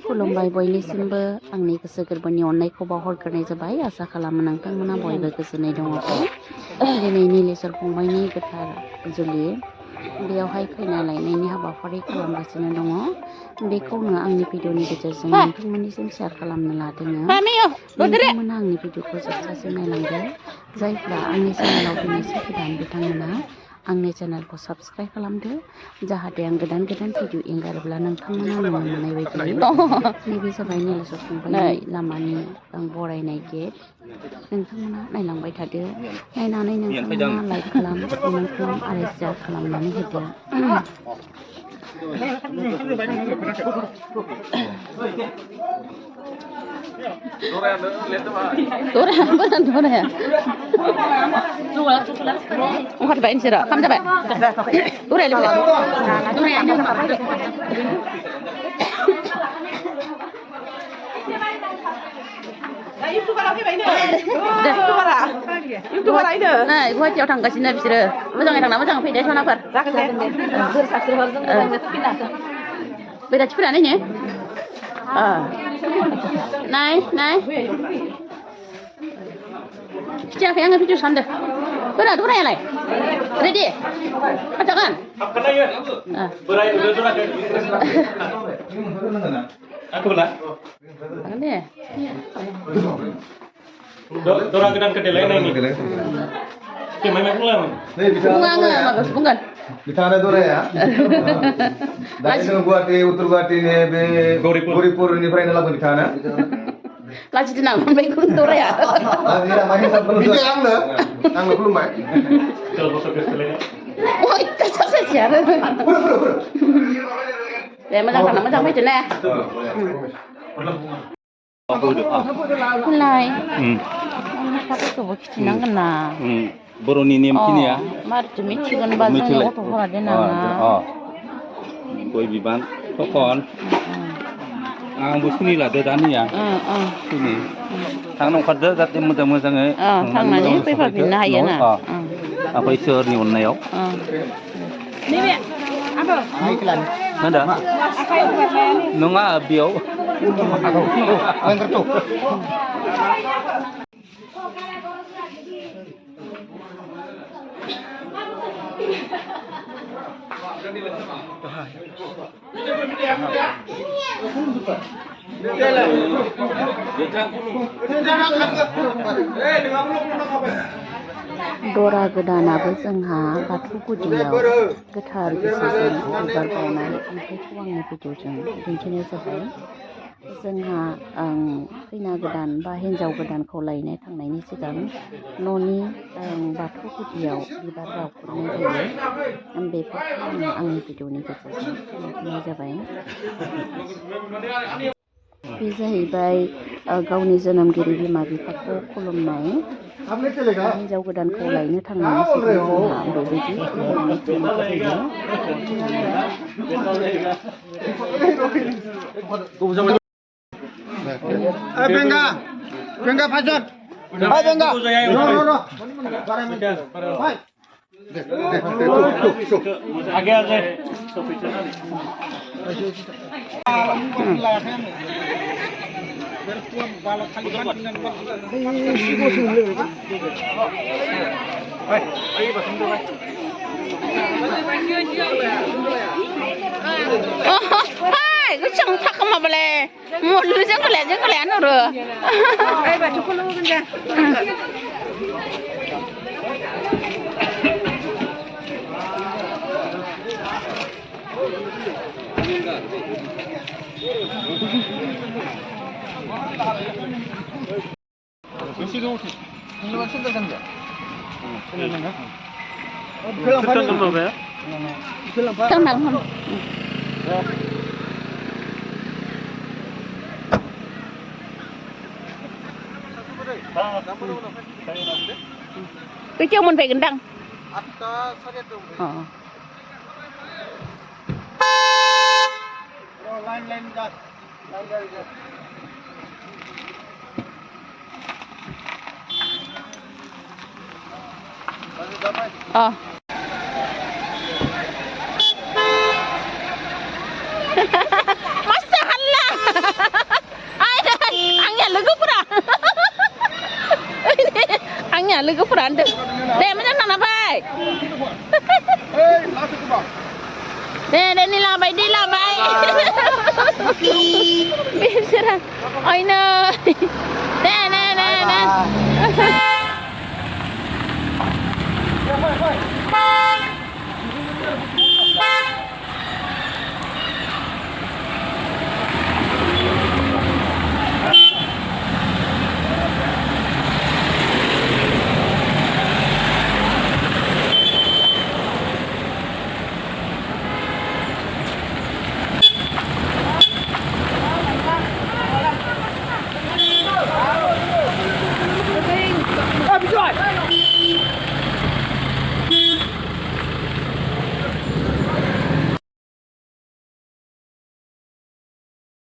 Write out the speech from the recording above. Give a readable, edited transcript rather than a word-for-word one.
खुलुमबाय बयनिसिमबो आंनि गोसो गोरबोनि अननायखौ बावहरग्रोनाय जाबाय आसा खालामो नोंथांमोना बयबो गोजोनै दङ दिनै नीलेश्वर फंबायनि गोथार जुलि बेयावहाय खैना लायनायनि हाबाफारि खालामगासिनो दङ बेखौनो आंनि भिडिअनि गेजेरजों नोंथांमोननिसिम शेयार खालामनो लादों नोंथांमोना आंनि भिडिअखौ जोबजासिम नायलांदो जायफ्रा आंनि चेनेलाव दिनैसो गोदान बिथांमोना आंनि चेनेलखौ साबस्क्राइब खालामदो जाहाथे आं गोदान भिडिअ एंगारोब्ला नोंथांमोना नुनो मोननाय बायदि नैबे जाबाय नीलेश्वर फंबायनि लामानि बरायनाय गेट नोंथांमोना नायलांबाय थादो नायनानै नोंथांमोना लाइक खालाम कमेन्ट खालाम आरो शेयार खालामनानै होदो ओंखारबाय नोंसोरो खाम जाबाय गुवाहाटियाव थांगासिनो बिसोरो मोजाङै थांना मोजाङै फैदो सनाफोर बैराथिफोरा नायनो नाय खिथियाखै आङो भिडिअ सानदो बोरा दरायालाय रेडि जागोन जागोन दे दरा गोदान केदेलायनायनि बुंगोन बिथाङानो दराया दायो जों गुवाहाटी उत्तर गुवाहाटीनि बे गौरिपुरनिफ्रायनो लाबोदों बिथाङानो लाजिदों नामा ओमफ्राय दराया आंनो खुलुमबाय दे मोजां थांना मोजां फैदो ने होनलाय खोथाफोरखौबो खिथिनांगोन ना बर'नि नेमखिनिया मारैथो मिथिगोनबा जोंनि गथ'फोरा देनाङा गय बिबान थखन आंबो सुनि लादो दानिया सुनि थांनो ओंखारदो जाहाथे मोजाङै थांनानै फैफाफिननो हायो ना आफा इसोरनि अननायाव होनदा नङा बेयाव दरा गोदानाबो जोंहा बाथौ गुदियाव गोथार गोसोजों बिबार बावनाय नुथायखौ आंनि भिडिअजों दिन्थिनाय जाबाय जोंहा खैना गोदान बा हिन्जाव गोदानखौ लायनो थांनायनि सिगां न'नि बाथौ गुदियाव बिबार बावग्रोनाय जायो बेफोरखौ आङो आंनि भिडिअनि गेजेरजों दिन्थिनाय जाबाय बे जाहैबाय गावनि जोनोमगिरि बिमा बिफाखौ खुलुमनाय हिन्जाव गोदानखौ लायनो थांनायनि सिगां जोंहा बेबायदि खुलुमनानै थांनाय जायो Benga Fajar. Benga. आगे आगे गोसों थाखोमा बाले मुलु जोंखौलाय आनहरो ओइ बाथौखौ लुगोन दे Kecil mun gendang. Oh. Masalah. सानदों